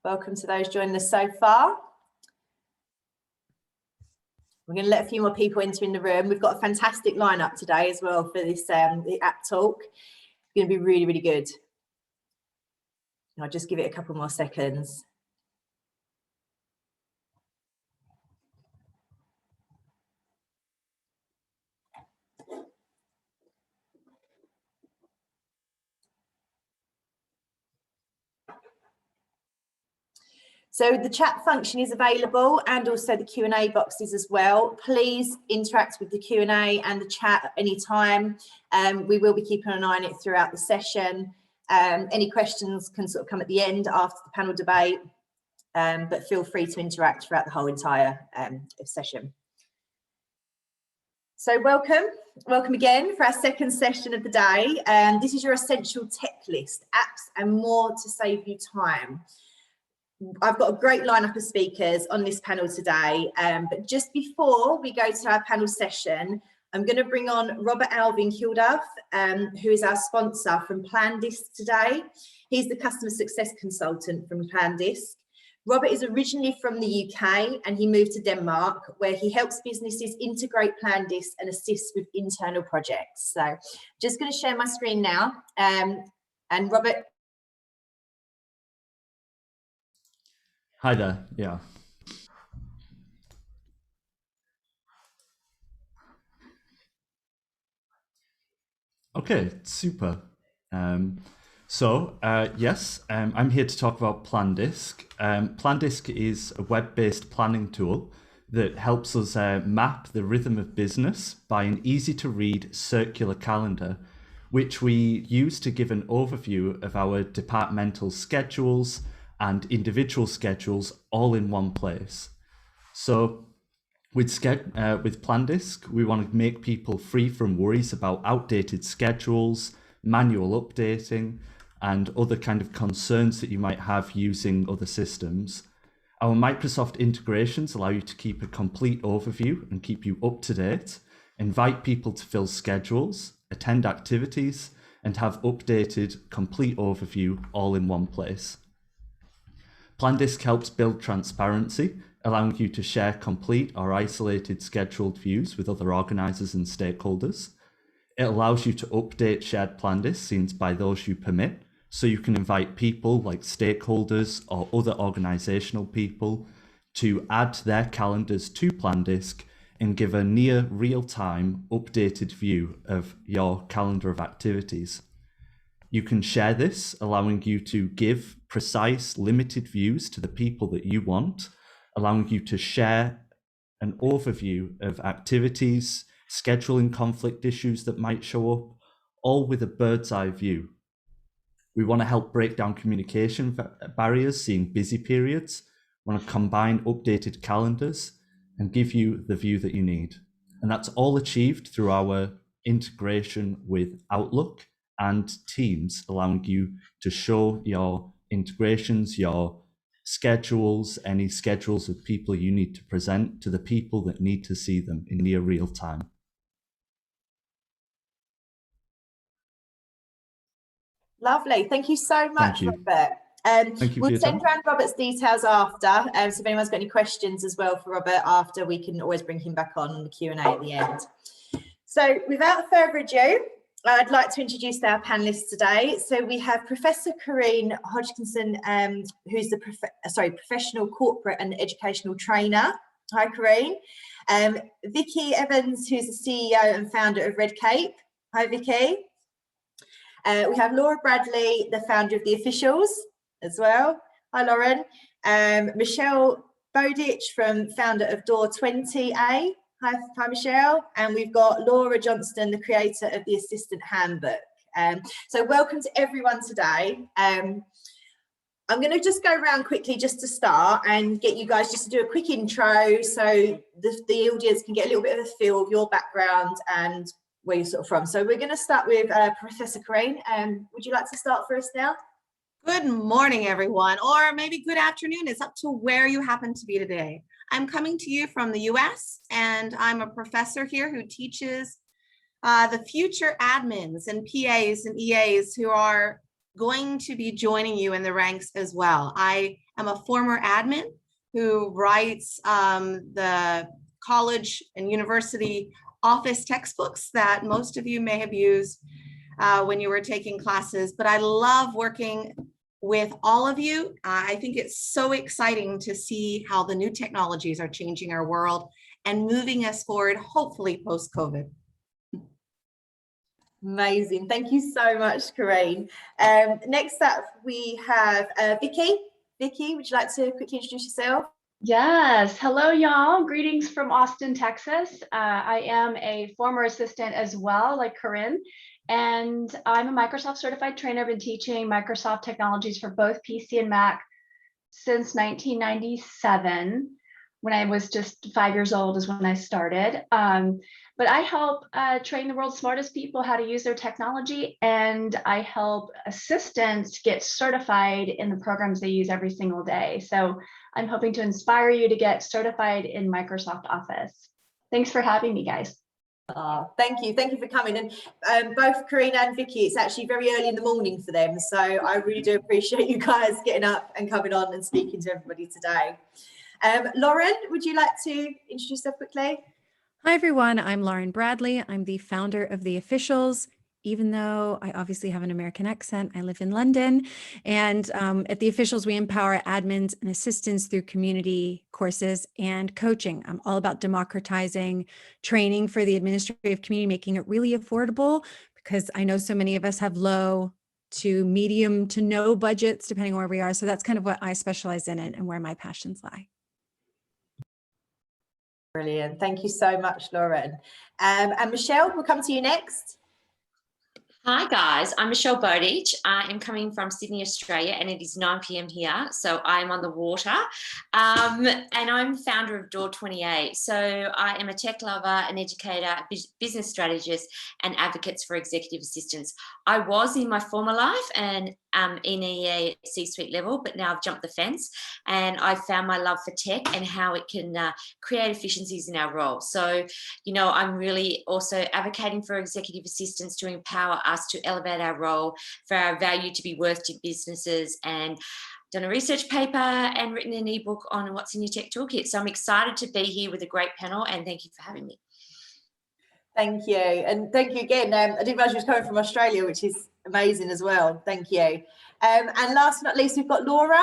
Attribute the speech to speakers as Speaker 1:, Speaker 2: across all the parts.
Speaker 1: Welcome to those joining us so far. We're going to let a few more people enter in the room. We've got a fantastic lineup today as well for this the app talk. It's going to be really, really good. I'll just give it a couple more seconds. So the chat function is available and also the Q&A boxes as well. Please interact with the Q&A and the chat at any time. We will be keeping an eye on it throughout the session. Any questions can sort of come at the end after the panel debate, but feel free to interact throughout the whole entire session. So welcome again for our second session of the day. This is your essential tech list, apps and more to save you time. I've got a great lineup of speakers on this panel today, but just before we go to our panel session, I'm going to bring on Robert Alvin Kilduff, who is our sponsor from PlanDisc today. He's the customer success consultant from PlanDisc. Robert is originally from the UK and he moved to Denmark, where he helps businesses integrate PlanDisc and assist with internal projects. So just going to share my screen now, and Robert.
Speaker 2: Hi there, yeah. Okay, super. Yes, I'm here to talk about PlanDisc. PlanDisc is a web-based planning tool that helps us map the rhythm of business by an easy-to-read circular calendar, which we use to give an overview of our departmental schedules and individual schedules all in one place. So with PlanDisc, we want to make people free from worries about outdated schedules, manual updating, and other kind of concerns that you might have using other systems. Our Microsoft integrations allow you to keep a complete overview and keep you up to date, invite people to fill schedules, attend activities, and have updated complete overview all in one place. PlanDisc helps build transparency, allowing you to share complete or isolated scheduled views with other organisers and stakeholders. It allows you to update shared PlanDisc scenes by those you permit, so you can invite people like stakeholders or other organisational people to add their calendars to PlanDisc and give a near real-time updated view of your calendar of activities. You can share this, allowing you to give precise, limited views to the people that you want, allowing you to share an overview of activities, scheduling conflict issues that might show up, all with a bird's eye view. We want to help break down communication barriers, seeing busy periods. We want to combine updated calendars and give you the view that you need. And that's all achieved through our integration with Outlook and Teams, allowing you to show your integrations, your schedules, any schedules of people you need to present to the people that need to see them in near real time.
Speaker 1: Lovely. Thank you so much, Robert.
Speaker 2: Thank you.
Speaker 1: We'll send around Robert's details after. So if anyone's got any questions as well for Robert after, we can always bring him back on the Q&A at the end. So without further ado, I'd like to introduce our panelists today. So we have Professor Corinne Hoisington, who's the professional corporate and educational trainer. Hi, Corinne. Vicky Evans, who's the CEO and founder of Red Cape. Hi, Vicky. We have Laura Bradley, the founder of The Officials as well. Hi, Lauren. Michelle Bowditch, founder of Door 20A. Hi, Michelle. And we've got Laura Johnston, the creator of the Assistant Handbook. So welcome to everyone today. I'm going to just go around quickly just to start and get you guys just to do a quick intro so the audience can get a little bit of a feel of your background and where you're sort of from. So we're going to start with Professor Corinne. Would you like to start for us now?
Speaker 3: Good morning, everyone, or maybe good afternoon. It's up to where you happen to be today. I'm coming to you from the US, and I'm a professor here who teaches the future admins and PAs and EAs who are going to be joining you in the ranks as well. I am a former admin who writes the college and university office textbooks that most of you may have used when you were taking classes, but I love working with all of you. I think it's so exciting to see how the new technologies are changing our world and moving us forward, hopefully post-COVID.
Speaker 1: Amazing. Thank you so much, Corinne. Next up, we have Vicky. Vicky, would you like to quickly introduce yourself?
Speaker 4: Yes. Hello, y'all. Greetings from Austin, Texas. I am a former assistant as well, like Corinne, and I'm a Microsoft certified trainer. I've been teaching Microsoft technologies for both PC and Mac since 1997. When I was just 5 years old is when I started. But I help train the world's smartest people how to use their technology, and I help assistants get certified in the programs they use every single day. So I'm hoping to inspire you to get certified in Microsoft Office. Thanks for having me, guys.
Speaker 1: Thank you. Thank you for coming. And both Corinne and Vicky, it's actually very early in the morning for them. So I really do appreciate you guys getting up and coming on and speaking to everybody today. Lauren, would you like to introduce yourself quickly?
Speaker 5: Hi, everyone. I'm Lauren Bradley. I'm the founder of The Officials. Even though I obviously have an American accent, I live in London. And at The Officials, we empower admins and assistants through community courses and coaching. I'm all about democratizing training for the administrative community, making it really affordable, because I know so many of us have low to medium to no budgets, depending on where we are. So that's kind of what I specialize in and where my passions lie.
Speaker 1: Brilliant. Thank you so much, Lauren. And Michelle, we'll come to you next.
Speaker 6: Hi guys, I'm Michelle Bowditch. I am coming from Sydney, Australia, and it is 9 p.m. here, so I'm on the water. And I'm founder of Door 28. So I am a tech lover, an educator, business strategist, and advocates for executive assistants. I was in my former life an NEA C-suite level, but now I've jumped the fence and I've found my love for tech and how it can create efficiencies in our role. So, you know, I'm really also advocating for executive assistants to empower us to elevate our role, for our value to be worth to businesses, and done a research paper and written an ebook on what's in your tech toolkit. So I'm excited to be here with a great panel, and thank you for having me.
Speaker 1: Thank you. And thank you again. I didn't realize you was coming from Australia, which is amazing as well. Thank you. And last but not least, we've got Laura.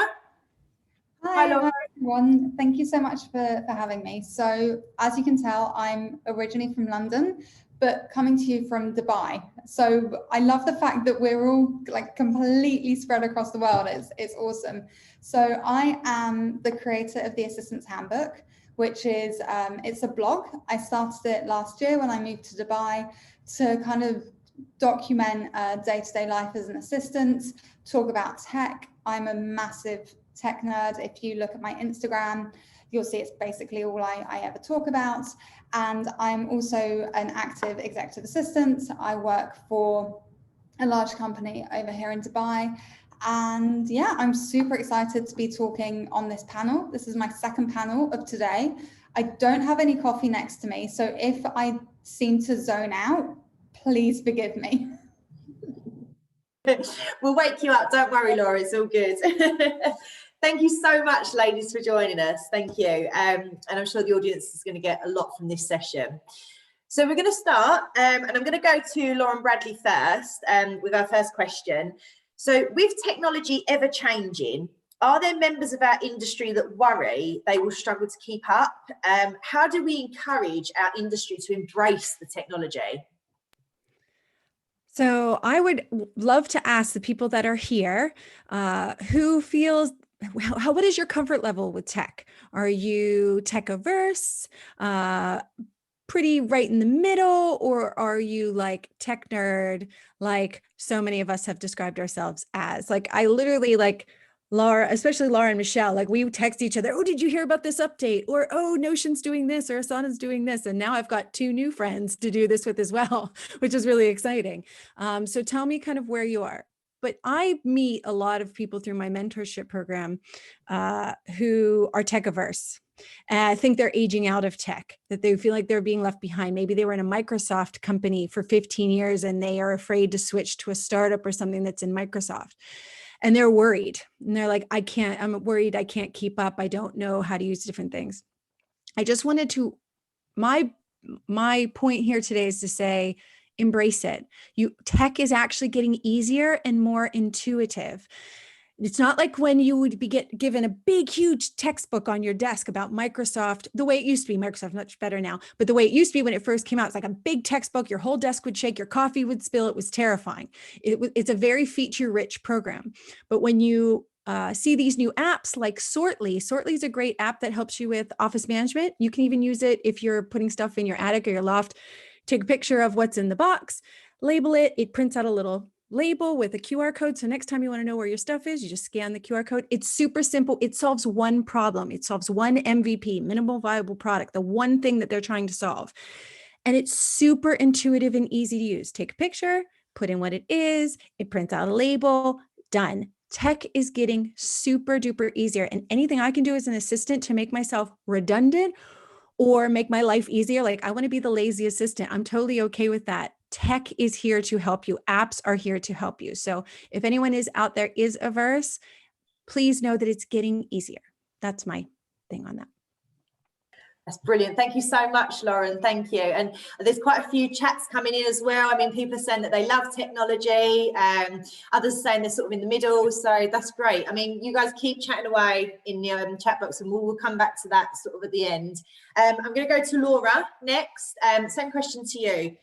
Speaker 7: Hi,
Speaker 1: Laura.
Speaker 7: hi everyone. Thank you so much for having me. So as you can tell, I'm originally from London, but coming to you from Dubai. So I love the fact that we're all like completely spread across the world. It's awesome. So I am the creator of the Assistant's Handbook, which is, it's a blog. I started it last year when I moved to Dubai to kind of document day-to-day life as an assistant, talk about tech. I'm a massive tech nerd. If you look at my Instagram, you'll see it's basically all I ever talk about. And I'm also an active executive assistant. I work for a large company over here in Dubai. And yeah, I'm super excited to be talking on this panel. This is my second panel of today. I don't have any coffee next to me, so if I seem to zone out, please forgive me.
Speaker 1: We'll wake you up. Don't worry, Laura. It's all good. Thank you so much, ladies, for joining us. Thank you. And I'm sure the audience is going to get a lot from this session. So we're going to start, and I'm going to go to Lauren Bradley first with our first question. So with technology ever changing, are there members of our industry that worry they will struggle to keep up? How do we encourage our industry to embrace the technology?
Speaker 5: So I would love to ask the people that are here, who feels, what is your comfort level with tech? Are you tech averse, pretty right in the middle, or are you like tech nerd, like so many of us have described ourselves as? Like I literally, like Laura, especially Laura and Michelle, like we text each other, oh, did you hear about this update? Or, oh, Notion's doing this, or Asana's doing this. And now I've got 2 new friends to do this with as well, which is really exciting. So tell me kind of where you are. But I meet a lot of people through my mentorship program who are tech averse. And I think they're aging out of tech, that they feel like they're being left behind. Maybe they were in a Microsoft company for 15 years and they are afraid to switch to a startup or something that's in Microsoft. And they're worried. And they're like, I'm worried I can't keep up. I don't know how to use different things. I just wanted to, my point here today is to say, embrace it. Tech is actually getting easier and more intuitive. It's not like when you would be given a big, huge textbook on your desk about Microsoft, the way it used to be. Microsoft much better now, but the way it used to be when it first came out, it's like a big textbook, your whole desk would shake, your coffee would spill. It was terrifying. It's a very feature-rich program. But when you see these new apps like Sortly is a great app that helps you with office management. You can even use it if you're putting stuff in your attic or your loft. Take a picture of what's in the box, label it. It prints out a little label with a QR code. So next time you want to know where your stuff is, you just scan the QR code. It's super simple. It solves one problem. It solves one MVP, minimal viable product, the one thing that they're trying to solve. And it's super intuitive and easy to use. Take a picture, put in what it is, it prints out a label, done. Tech is getting super duper easier. And anything I can do as an assistant to make myself redundant or make my life easier, like I want to be the lazy assistant, I'm totally okay with that. Tech is here to help you. Apps are here to help you. So if anyone is out there is averse, please know that it's getting easier. That's my thing on that.
Speaker 1: That's brilliant. Thank you so much, Lauren. Thank you. And there's quite a few chats coming in as well. I mean, people are saying that they love technology. Others are saying they're sort of in the middle. So that's great. I mean, you guys keep chatting away in the chat box and we'll come back to that sort of at the end. I'm going to go to Laura next. Same question to you.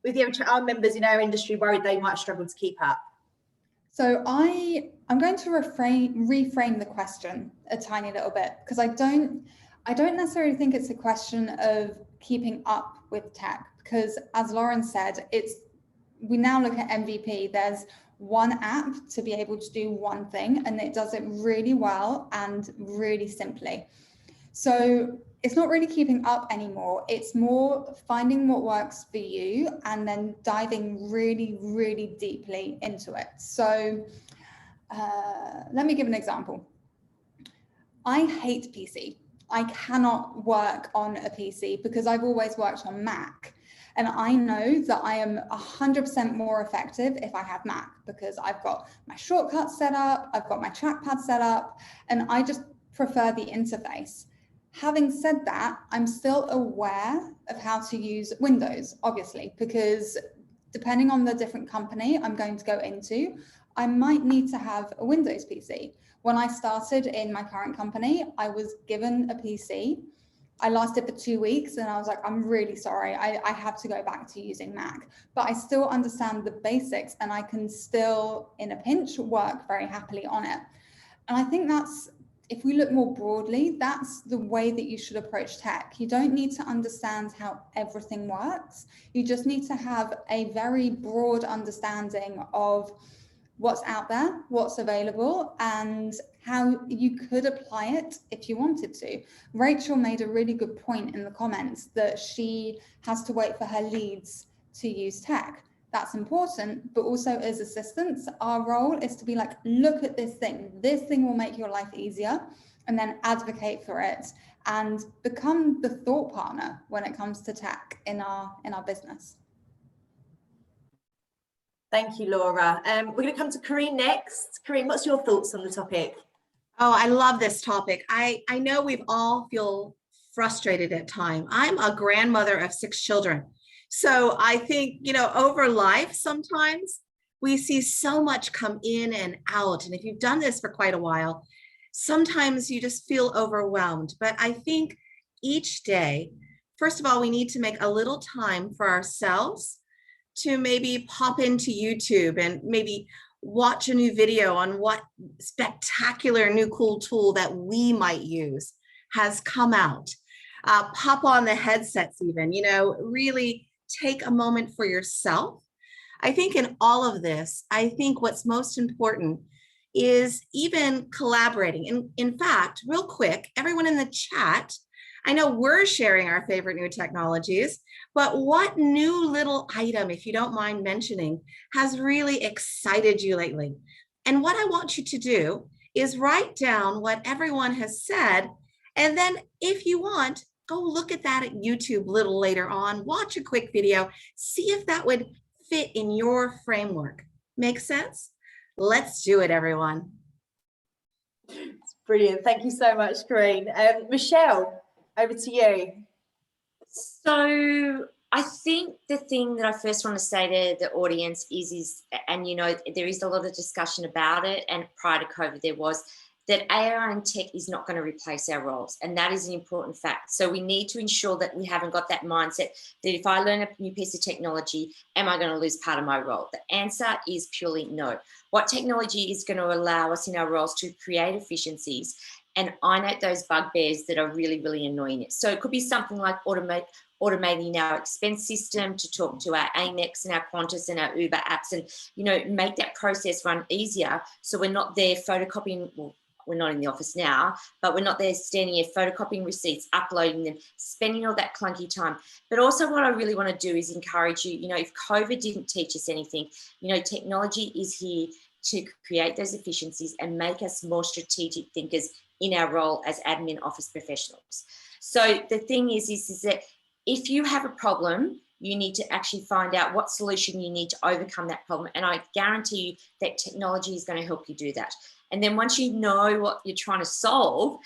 Speaker 1: With our members in our industry worried they might struggle to keep up?
Speaker 7: So I'm going to reframe the question a tiny little bit, because I don't necessarily think it's a question of keeping up with tech, because as Lauren said, we now look at MVP. There's one app to be able to do one thing, and it does it really well and really simply. So it's not really keeping up anymore. It's more finding what works for you and then diving really, really deeply into it. So let me give an example. I hate PC. I cannot work on a PC because I've always worked on Mac. And I know that I am 100% more effective if I have Mac, because I've got my shortcuts set up, I've got my trackpad set up, and I just prefer the interface. Having said that, I'm still aware of how to use Windows, obviously, because depending on the different company I'm going to go into, I might need to have a Windows PC. When I started in my current company, I was given a PC. I lasted for 2 weeks and I was like, I'm really sorry, I have to go back to using Mac. But I still understand the basics and I can still, in a pinch, work very happily on it. And I think that's, if we look more broadly, that's the way that you should approach tech. You don't need to understand how everything works. You just need to have a very broad understanding of what's out there, what's available, and how you could apply it if you wanted to. Rachel made a really good point in the comments that she has to wait for her leads to use tech. That's important, but also as assistants, our role is to be like, look at this thing will make your life easier, and then advocate for it and become the thought partner when it comes to tech in our business.
Speaker 1: Thank you, Laura. We're going to come to Corinne next. Corinne, what's your thoughts on the topic?
Speaker 3: Oh, I love this topic. I know we've all feel frustrated at times. I'm a grandmother of 6 children. So I think, over life, sometimes we see so much come in and out. And if you've done this for quite a while, sometimes you just feel overwhelmed. But I think each day, first of all, we need to make a little time for ourselves to maybe pop into YouTube and maybe watch a new video on what spectacular new cool tool that we might use has come out. Pop on the headsets even, really take a moment for yourself. I think in all of this, I think what's most important is even collaborating. And in fact, real quick, everyone in the chat, I know we're sharing our favorite new technologies, but what new little item, if you don't mind mentioning, has really excited you lately? And what I want you to do is write down what everyone has said. And then if you want, go look at that at YouTube a little later on, watch a quick video, see if that would fit in your framework. Make sense? Let's do it, everyone.
Speaker 1: Brilliant. Thank you so much, Corinne. Michelle, over to you.
Speaker 6: So I think the thing that I first want to say to the audience is, and you know, there is a lot of discussion about it, and prior to COVID there was, that AI and tech is not going to replace our roles. And that is an important fact. So we need to ensure that we haven't got that mindset that if I learn a new piece of technology, am I going to lose part of my role? The answer is purely no. What technology is going to allow us in our roles to create efficiencies and iron out those bugbears that are really, really annoying it. So it could be something like automating our expense system to talk to our Amex and our Qantas and our Uber apps, and, you know, make that process run easier. So we're not there photocopying, well, we're not in the office now, but we're not there standing here photocopying receipts, uploading them, spending all that clunky time. But also what I really want to do is encourage you, you know, if COVID didn't teach us anything, you know, technology is here to create those efficiencies and make us more strategic thinkers in our role as admin office professionals. So the thing is that if you have a problem, you need to actually find out what solution you need to overcome that problem. And I guarantee you that technology is going to help you do that. And then once you know what you're trying to solve,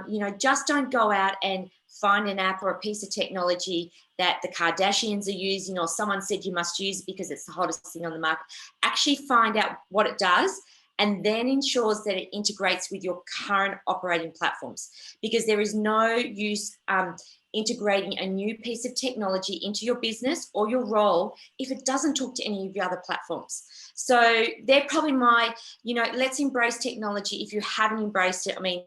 Speaker 6: you know, just don't go out and find an app or a piece of technology that the Kardashians are using or someone said you must use it because it's the hottest thing on the market. Actually find out what it does and then ensures that it integrates with your current operating platforms, because there is no use integrating a new piece of technology into your business or your role if it doesn't talk to any of your other platforms. So they're probably my, you know, let's embrace technology. If you haven't embraced it, I mean,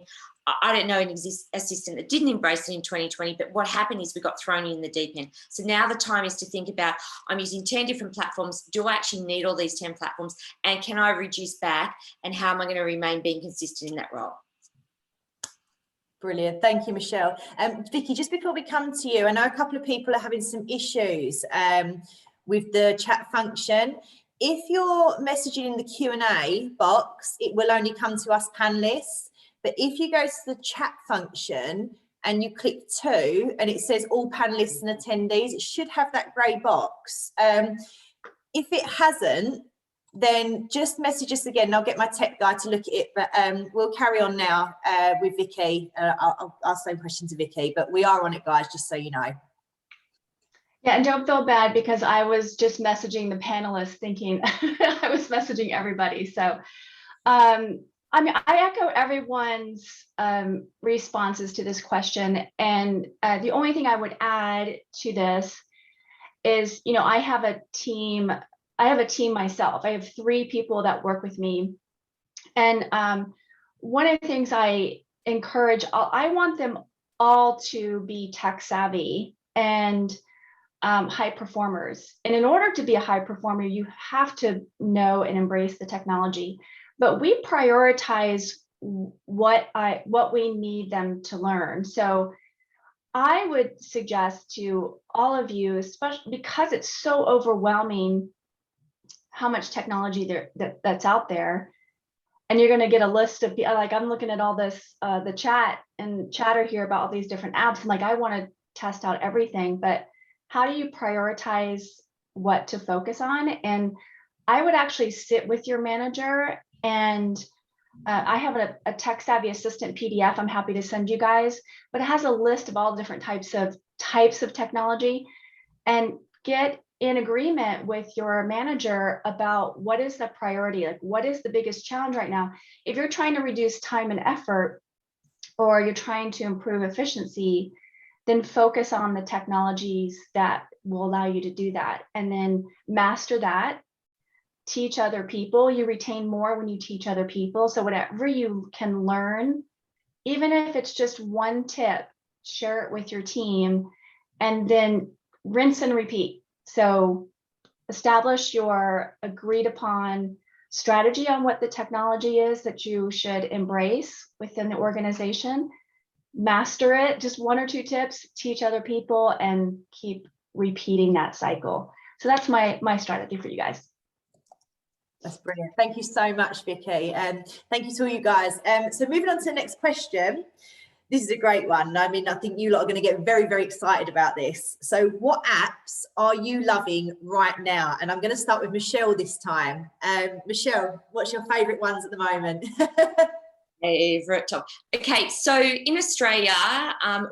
Speaker 6: I don't know an assistant that didn't embrace it in 2020, but what happened is we got thrown in the deep end. So now the time is to think about, I'm using 10 different platforms. Do I actually need all these 10 platforms? And can I reduce back? And how am I going to remain being consistent in that role?
Speaker 1: Brilliant. Thank you, Michelle. Vicky, just before we come to you, I know a couple of people are having some issues with the chat function. If you're messaging in the Q&A box, it will only come to us panelists. But if you go to the chat function and you click 2 and it says all panelists and attendees, it should have that grey box. If it hasn't, then just message us again and I'll get my tech guy to look at it. But we'll carry on now with Vicky. I'll ask same question to Vicky, but we are on it, guys, just so you know.
Speaker 4: Yeah, and don't feel bad because I was just messaging the panelists thinking I was messaging everybody. So I mean, I echo everyone's responses to this question. And the only thing I would add to this is, you know, I have a team myself. I have 3 people that work with me. And one of the things I encourage, I want them all to be tech savvy and high performers. And in order to be a high performer, you have to know and embrace the technology. But we prioritize what we need them to learn. So I would suggest to all of you, especially because it's so overwhelming how much technology that's out there, and you're going to get a list of, like, I'm looking at all this, the chat and chatter here about all these different apps. And like, I want to test out everything, but how do you prioritize what to focus on? And I would actually sit with your manager, and I have a tech savvy assistant PDF I'm happy to send you guys, but it has a list of all different types of technology, and get in agreement with your manager about what is the priority, like what is the biggest challenge right now. If you're trying to reduce time and effort, or you're trying to improve efficiency, then focus on the technologies that will allow you to do that, and then master that. Teach other people. You retain more when you teach other people. So whatever you can learn, even if it's just one tip, share it with your team, and then rinse and repeat. So establish your agreed upon strategy on what the technology is that you should embrace within the organization. Master it, just 1 or 2 tips, teach other people, and keep repeating that cycle. So that's my strategy for you guys.
Speaker 1: That's brilliant. Thank you so much, Vicky. Thank you to all you guys. So moving on to the next question. This is a great one. I mean, I think you lot are going to get very, very excited about this. So what apps are you loving right now? And I'm going to start with Michelle this time. Michelle, what's your favourite ones at the moment?
Speaker 6: Favorite top. Okay, so in Australia,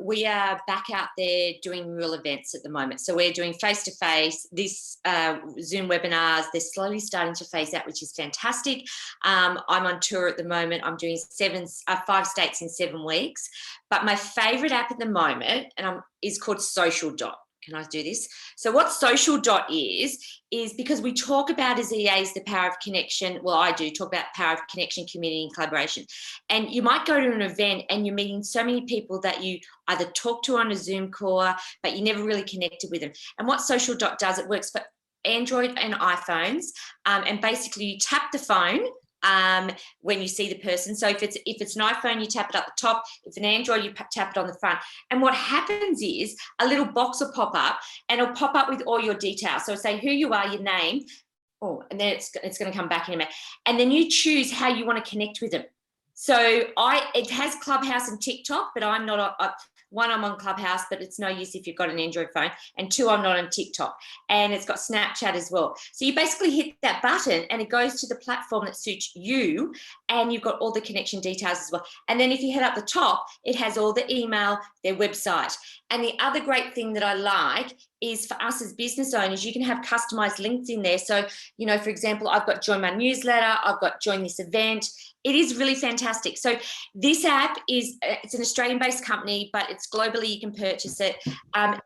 Speaker 6: we are back out there doing real events at the moment. So we're doing face-to-face. This Zoom webinars, they're slowly starting to phase out, which is fantastic. I'm on tour at the moment. I'm doing 5 states in 7 weeks. But my favourite app at the moment is called Social Dot. Can I do this? So what Social Dot is because we talk about as EAs the power of connection. Well, I do talk about power of connection, community and collaboration. And you might go to an event and you're meeting so many people that you either talk to on a Zoom call, but you never really connected with them. And what Social Dot does, it works for Android and iPhones. And basically you tap the phone when you see the person. So if it's an iPhone, you tap it at the top. If an Android, you tap it on the front. And what happens is a little box will pop up and it'll pop up with all your details. So it'll say who you are, your name. Oh, and then it's going to come back in a minute. And then you choose how you want to connect with them. So it has Clubhouse and TikTok, but I'm not one, I'm on Clubhouse, but it's no use if you've got an Android phone. And 2, I'm not on TikTok. And it's got Snapchat as well. So you basically hit that button and it goes to the platform that suits you. And you've got all the connection details as well. And then if you head up the top, it has all the email, their website. And the other great thing that I like is for us as business owners, you can have customized links in there. So, you know, for example, I've got join my newsletter, I've got join this event. It is really fantastic. So this app it's an Australian-based company, but it's globally, you can purchase it.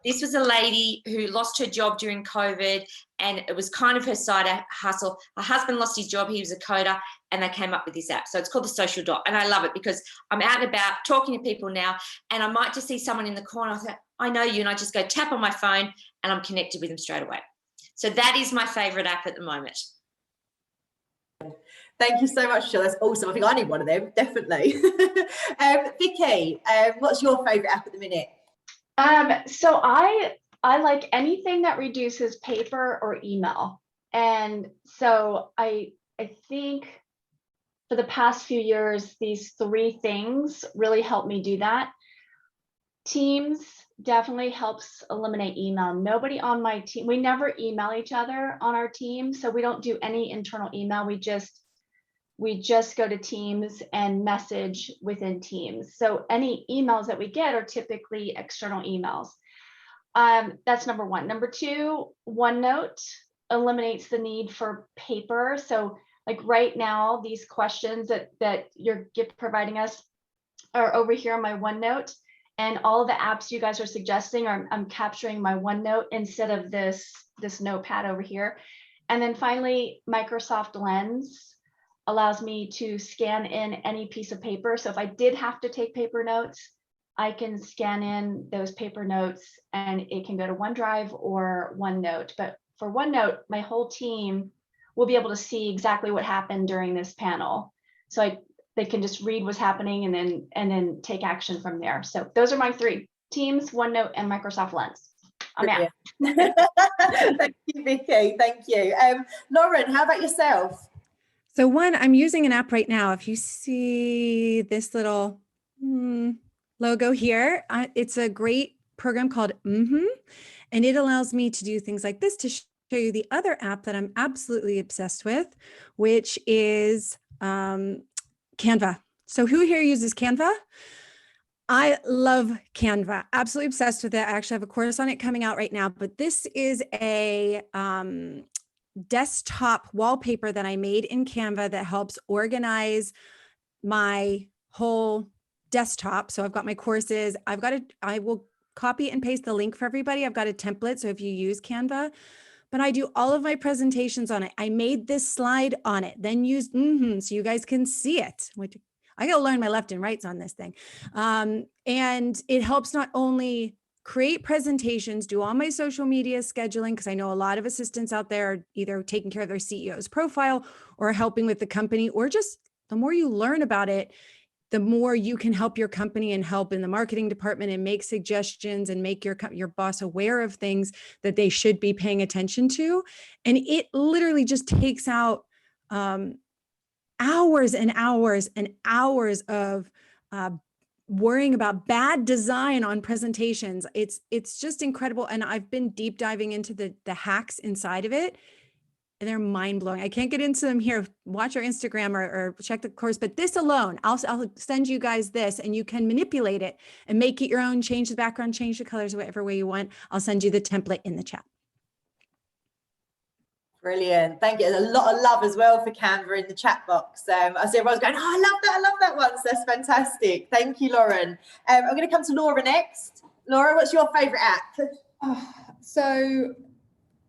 Speaker 6: This was a lady who lost her job during COVID, and it was kind of her side hustle. Her husband lost his job, he was a coder, and they came up with this app. So it's called the Social Dot, and I love it because I'm out and about talking to people now, and I might just see someone in the corner, I say, I know you, and I just go tap on my phone, and I'm connected with them straight away. So that is my favourite app at the moment.
Speaker 1: Thank you so much, Shelley. That's awesome. I think I need one of them, definitely. Vicky, what's your favourite app at the minute?
Speaker 4: So I like anything that reduces paper or email. And so I think for the past few years, these 3 things really helped me do that. Teams definitely helps eliminate email. Nobody on my team, we never email each other on our team. So we don't do any internal email. We just go to Teams and message within Teams. So any emails that we get are typically external emails. That's number 1. Number 2, OneNote eliminates the need for paper. So like right now, these questions that you're providing us are over here on my OneNote, and all of the apps you guys are suggesting I'm capturing my OneNote instead of this notepad over here. And then finally, Microsoft Lens allows me to scan in any piece of paper. So if I did have to take paper notes, I can scan in those paper notes and it can go to OneDrive or OneNote. But for OneNote, my whole team will be able to see exactly what happened during this panel. So they can just read what's happening and then take action from there. So those are my 3: Teams, OneNote, and Microsoft Lens. I'm out.
Speaker 1: Thank you, Vicky. Thank you. Lauren, how about yourself?
Speaker 5: So one, I'm using an app right now. If you see this little logo here, it's a great program called and it allows me to do things like this to show you the other app that I'm absolutely obsessed with, which is Canva. So who here uses Canva? I love Canva, absolutely obsessed with it. I actually have a course on it coming out right now, but this is a desktop wallpaper that I made in Canva that helps organize my whole desktop. So I've got my courses. I will copy and paste the link for everybody. I've got a template. So if you use Canva, but I do all of my presentations on it. I made this slide on it, then used so you guys can see it. I got to learn my left and rights on this thing. And it helps not only create presentations, do all my social media scheduling, because I know a lot of assistants out there are either taking care of their CEO's profile or helping with the company, or just the more you learn about it, the more you can help your company and help in the marketing department and make suggestions and make your boss aware of things that they should be paying attention to. And it literally just takes out hours and hours and hours of worrying about bad design on presentations. It's just incredible. And I've been deep diving into the hacks inside of it, and they're mind blowing. I can't get into them here. Watch our Instagram or check the course, but this alone, I'll send you guys this, and you can manipulate it and make it your own, change the background, change the colors, whatever way you want. I'll send you the template in the chat.
Speaker 1: Brilliant. Thank you. There's a lot of love as well for Canva in the chat box. I see everyone's going, oh, I love that one. So that's fantastic. Thank you, Lauren. I'm going to come to Laura next. Laura, what's your favorite app?
Speaker 7: So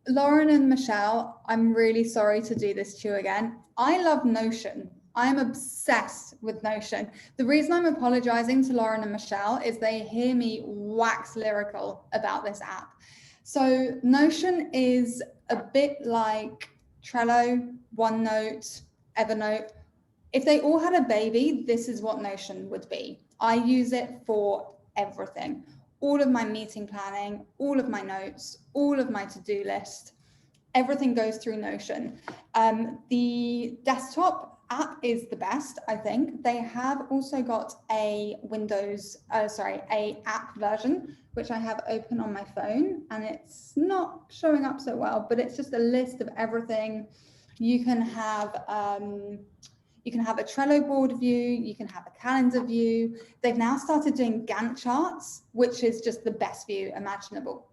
Speaker 7: Lauren and Michelle, I'm really sorry to do this to you again. I love Notion. I'm obsessed with Notion. The reason I'm apologizing to Lauren and Michelle is they hear me wax lyrical about this app. So Notion is a bit like Trello, OneNote, Evernote. If they all had a baby, this is what Notion would be. I use it for everything. All of my meeting planning, all of my notes, all of my to-do list, everything goes through Notion. The desktop app is the best, I think. They have also got a a app version, which I have open on my phone, and it's not showing up so well, but it's just a list of everything. You can have a Trello board view, you can have a calendar view. They've now started doing Gantt charts, which is just the best view imaginable.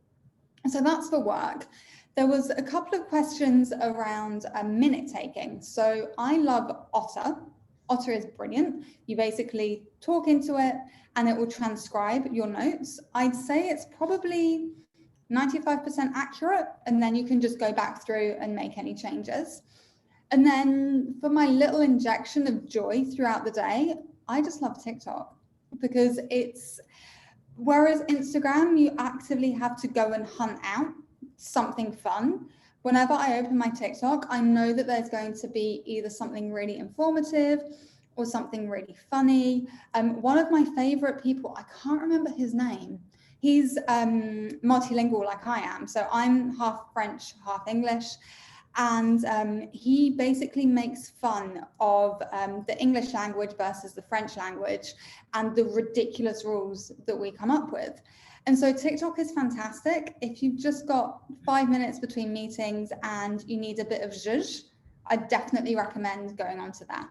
Speaker 7: So that's for work. There was a couple of questions around minute taking. So I love Otter. Otter is brilliant. You basically talk into it and it will transcribe your notes. I'd say it's probably 95% accurate, and then you can just go back through and make any changes. And then for my little injection of joy throughout the day, I just love TikTok, because whereas Instagram, you actively have to go and hunt out something fun. Whenever I open my TikTok, I know that there's going to be either something really informative or something really funny. One of my favorite people, I can't remember his name. He's multilingual like I am. So I'm half French, half English. And he basically makes fun of the English language versus the French language and the ridiculous rules that we come up with. And so TikTok is fantastic. If you've just got 5 minutes between meetings and you need a bit of zhuzh, I definitely recommend going on to that.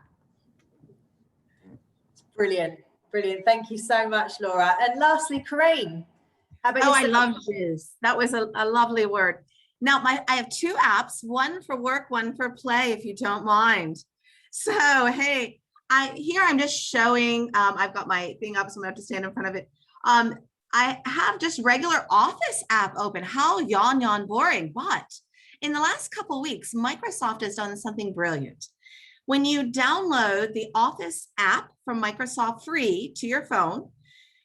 Speaker 1: Brilliant. Brilliant. Thank you so much, Laura. And lastly, Corinne, how about
Speaker 3: I
Speaker 1: yourself?
Speaker 3: love zhuzh. That was a lovely word. Now, I have two apps, one for work, one for play, if you don't mind. So, hey, I'm just showing, I've got my thing up, so I'm gonna have to stand in front of it. I have just regular Office app open. How yawn boring. But in the last couple of weeks, Microsoft has done something brilliant. When you download the Office app from Microsoft free to your phone,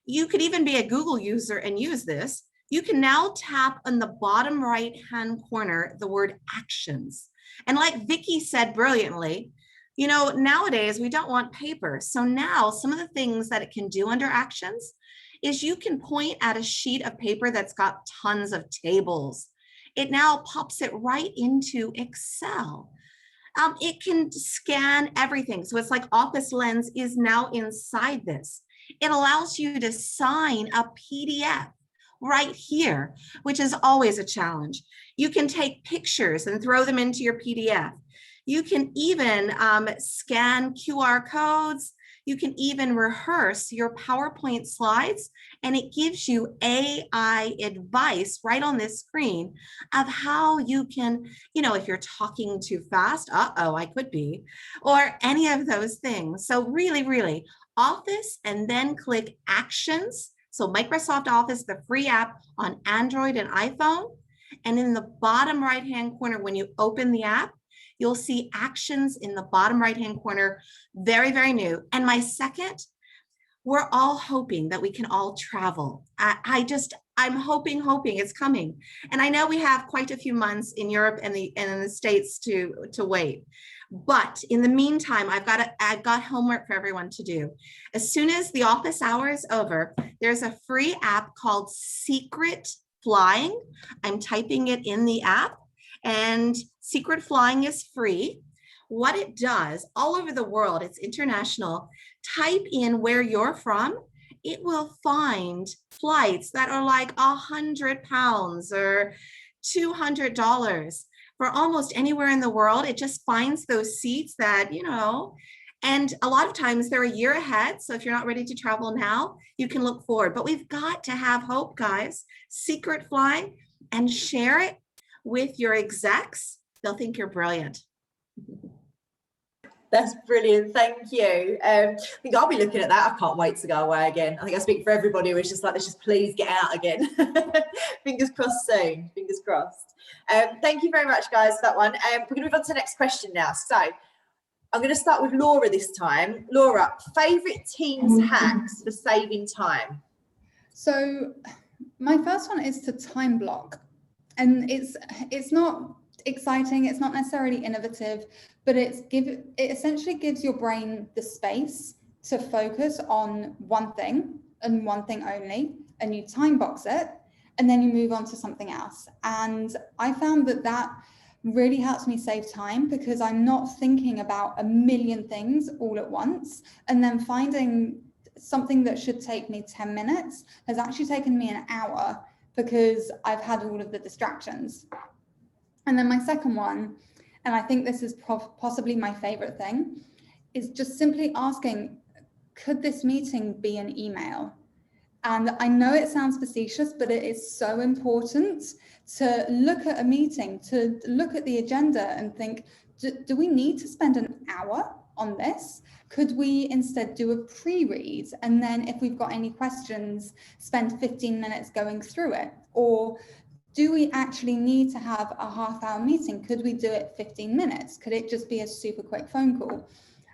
Speaker 3: you could even be a Google user and use this. You can now tap on the bottom right-hand corner the word actions. And like Vicky said brilliantly, you know, nowadays we don't want paper. So now some of the things that it can do under actions is you can point at a sheet of paper that's got tons of tables. It now pops it right into Excel. It can scan everything. So it's like Office Lens is now inside this. It allows you to sign a PDF right here, which is always a challenge. You can take pictures and throw them into your PDF. You can even scan QR codes. You can even rehearse your PowerPoint slides, and it gives you AI advice right on this screen of how you can, you know, if you're talking too fast, I could be, or any of those things. So really, really, Office, and then click Actions. So Microsoft Office, the free app on Android and iPhone. And in the bottom right-hand corner, when you open the app, you'll see Actions in the bottom right-hand corner. Very, very new. And my second, we're all hoping that we can all travel. I'm hoping it's coming. And I know we have quite a few months in Europe and in the States to wait. But in the meantime, I've got homework for everyone to do. As soon as the office hour is over, there's a free app called Secret Flying. I'm typing it in the app, and Secret Flying is free. what it does all over the world, it's international, type in where you're from, it will find flights that are like £100 or $200 for almost anywhere in the world. It just finds those seats that, you know, and a lot of times they're a year ahead. So if you're not ready to travel now, you can look forward. But we've got to have hope, guys. Secret fly and share it with your execs. They'll think you're brilliant.
Speaker 1: That's brilliant. Thank you. I think I'll be looking at that. I can't wait to go away again. I think I speak for everybody who is just like, let's just please get out again. Fingers crossed soon. Fingers crossed. Thank you very much, guys, for that one. We're going to move on to the next question now. So I'm going to start with Laura this time. Laura, favourite Teams hacks for saving time?
Speaker 7: So my first one is to time block. And it's not exciting, it's not necessarily innovative, but it essentially gives your brain the space to focus on one thing and one thing only, and you time box it, and then you move on to something else. And I found that really helps me save time, because I'm not thinking about a million things all at once, and then finding something that should take me 10 minutes has actually taken me an hour because I've had all of the distractions. And then my second one, and I think this is possibly my favorite thing, is just simply asking, could this meeting be an email? And I know it sounds facetious, but it is so important to look at a meeting, to look at the agenda and think, do we need to spend an hour on this? Could we instead do a pre-read? And then if we've got any questions, spend 15 minutes going through it? Or do we actually need to have a half-hour meeting? Could we do it 15 minutes? Could it just be a super quick phone call?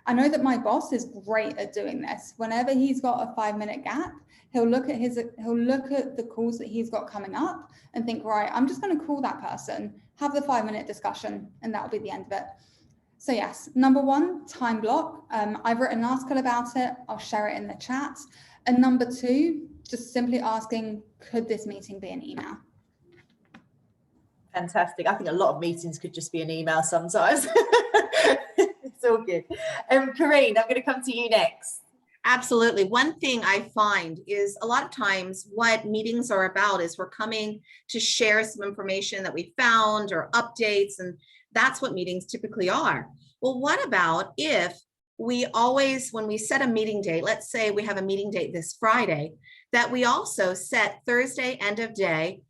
Speaker 7: I know that my boss is great at doing this. Whenever he's got a 5-minute gap, he'll look at the calls that he's got coming up and think, right, I'm just going to call that person, have the 5-minute discussion, and that'll be the end of it. So yes, number one, time block. I've written an article about it. I'll share it in the chat. And number two, just simply asking, could this meeting be an email?
Speaker 1: Fantastic. I think a lot of meetings could just be an email sometimes. It's all good. Corinne, I'm going to come to you next.
Speaker 3: Absolutely. One thing I find is a lot of times what meetings are about is we're coming to share some information that we found or updates, and that's what meetings typically are. Well, what about if we always, when we set a meeting date, let's say we have a meeting date this Friday, that we also set Thursday end of day,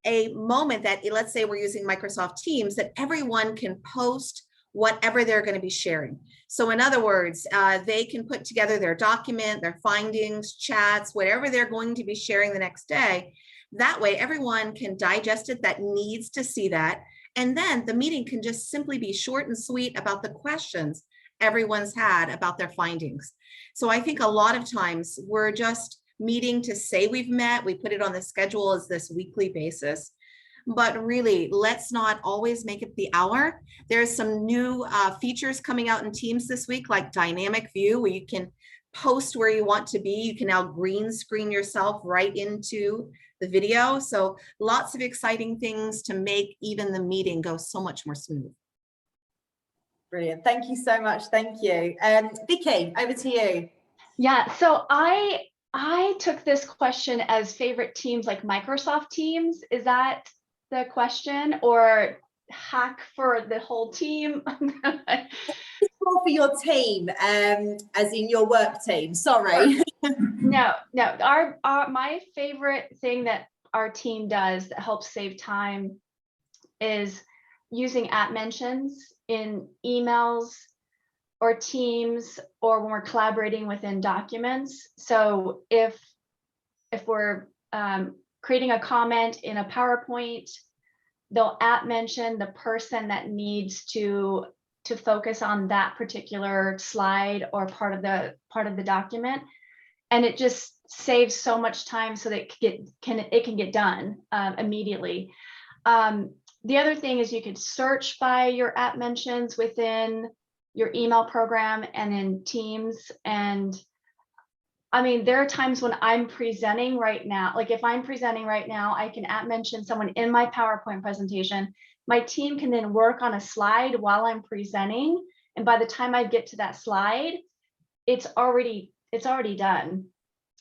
Speaker 3: a moment that, let's say we're using Microsoft Teams, that everyone can post whatever they're going to be sharing. So in other words, they can put together their document, their findings, chats, whatever they're going to be sharing the next day. That way, everyone can digest it that needs to see that. And then the meeting can just simply be short and sweet about the questions everyone's had about their findings. So I think a lot of times we're just meeting to say we've met, we put it on the schedule as this weekly basis. But really, let's not always make it the hour. There's some new features coming out in Teams this week, like dynamic view, where you can post where you want to be. You can now green screen yourself right into the video. So lots of exciting things to make even the meeting go so much more smooth.
Speaker 1: Brilliant. Thank you so much. Thank you. Vicky, over to you.
Speaker 4: Yeah, so I took this question as favorite teams like Microsoft Teams. Is that the question, or hack for the whole team?
Speaker 1: For your team, as in your work team, sorry.
Speaker 4: No, my favorite thing that our team does that helps save time is using @mentions in emails or Teams, or when we're collaborating within documents. So if we're creating a comment in a PowerPoint, they'll @mention the person that needs to focus on that particular slide or part of the document, and it just saves so much time so that it can get done immediately. The other thing is you could search by your @mentions within your email program and in Teams, and I mean, there are times when I'm presenting right now, like if I'm presenting right now, I can mention someone in my PowerPoint presentation. My team can then work on a slide while I'm presenting. And by the time I get to that slide, it's already done.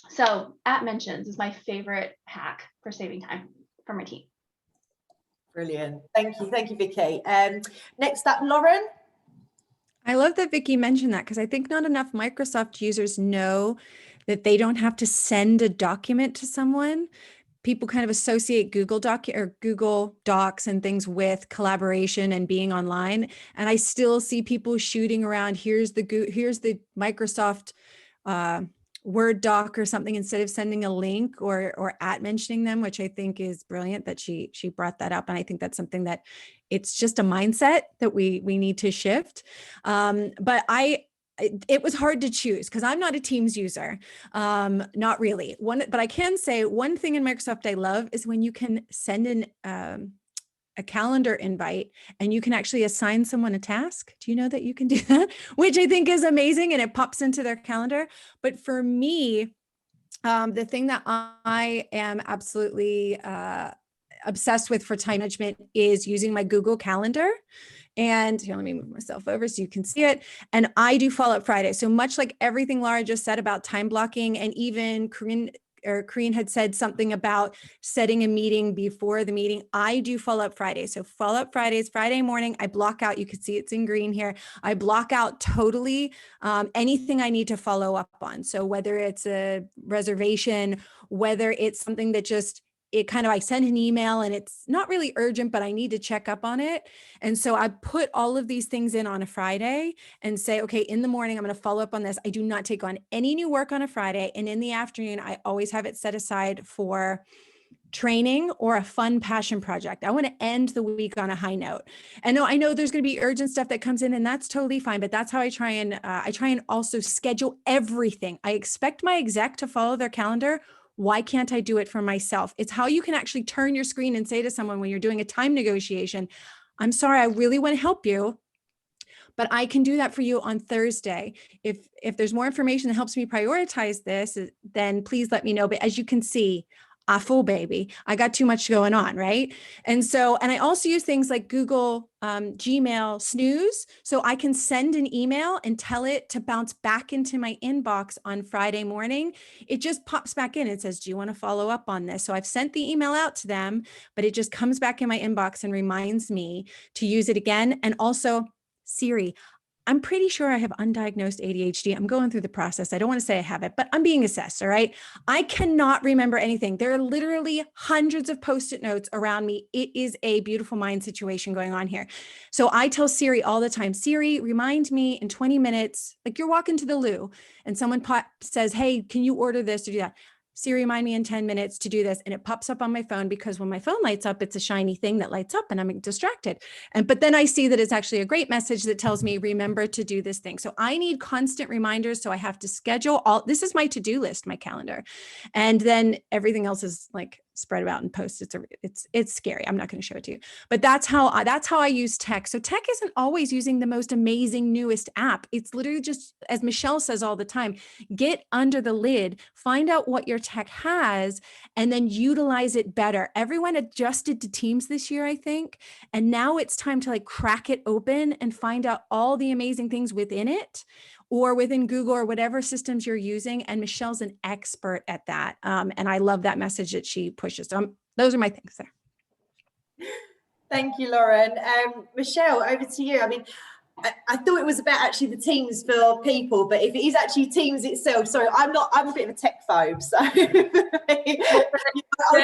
Speaker 4: So @mentions is my favorite hack for saving time for my team.
Speaker 1: Brilliant. Thank you, Vicky. Next up, Lauren.
Speaker 5: I love that Vicky mentioned that, because I think not enough Microsoft users know that they don't have to send a document to someone. People kind of associate Google Docs and things with collaboration and being online. And I still see people shooting around, here's the Microsoft Word doc or something, instead of sending a link or mentioning them, which I think is brilliant that she brought that up. And I think that's something that it's just a mindset that we need to shift. But it was hard to choose because I'm not a Teams user, not really. But I can say one thing in Microsoft I love is when you can send in a calendar invite and you can actually assign someone a task. Do you know that you can do that? Which I think is amazing, and it pops into their calendar. But for me, the thing that I am absolutely obsessed with for time management is using my Google Calendar. And here, let me move myself over so you can see it. And I do follow up Friday. So much like everything Laura just said about time blocking, and even Corinne had said something about setting a meeting before the meeting, I do follow up Friday. So follow up Fridays, Friday morning, I block out, you can see it's in green here. I block out totally anything I need to follow up on. So whether it's a reservation, whether it's something that just, I send an email and it's not really urgent, but I need to check up on it. And so I put all of these things in on a Friday and say, okay, in the morning, I'm going to follow up on this. I do not take on any new work on a Friday. And in the afternoon, I always have it set aside for training or a fun passion project. I want to end the week on a high note. And I know there's going to be urgent stuff that comes in, and that's totally fine. But that's how I try and also schedule everything. I expect my exec to follow their calendar. Why can't I do it for myself? It's how you can actually turn your screen and say to someone when you're doing a time negotiation, I'm sorry, I really want to help you, but I can do that for you on Thursday. If there's more information that helps me prioritize this, then please let me know. But as you can see, full baby, I got too much going on, right? And I also use things like Google Gmail snooze. So I can send an email and tell it to bounce back into my inbox on Friday morning. It just pops back in. It says, do you want to follow up on this? So I've sent the email out to them, but it just comes back in my inbox and reminds me to use it again. And also Siri, I'm pretty sure I have undiagnosed ADHD. I'm going through the process. I don't want to say I have it, but I'm being assessed. All right. I cannot remember anything. There are literally hundreds of Post-it notes around me. It is a beautiful mind situation going on here. So I tell Siri all the time, Siri, remind me in 20 minutes, like you're walking to the loo and someone says, hey, can you order this or do that? Siri, remind me in 10 minutes to do this. And it pops up on my phone, because when my phone lights up, it's a shiny thing that lights up and I'm distracted. But then I see that it's actually a great message that tells me, remember to do this thing. So I need constant reminders. So I have to schedule this is my to-do list, my calendar. And then everything else is like spread about in posts. It's scary. I'm not going to show it to you, but that's how I use tech. So tech isn't always using the most amazing, newest app. It's literally just, as Michelle says all the time, get under the lid, find out what your tech has, and then utilize it better. Everyone adjusted to Teams this year, I think. And now it's time to crack it open and find out all the amazing things within it, or within Google or whatever systems you're using. And Michelle's an expert at that. And I love that message that she pushes. So those are my things there.
Speaker 1: Thank you, Lauren. Michelle, over to you. I mean, I thought it was about actually the Teams for people, but if it is actually Teams itself, sorry, I'm a bit of a tech phobe, so I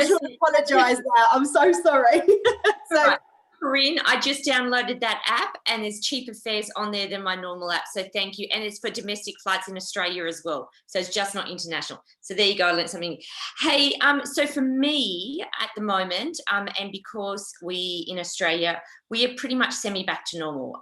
Speaker 1: should apologise now. I'm so sorry.
Speaker 6: Right. Corinne, I just downloaded that app and there's cheaper fares on there than my normal app. So thank you. And it's for domestic flights in Australia as well. So it's just not international. So there you go. I learned something. Hey, so for me at the moment, and because we in Australia, we are pretty much semi back to normal.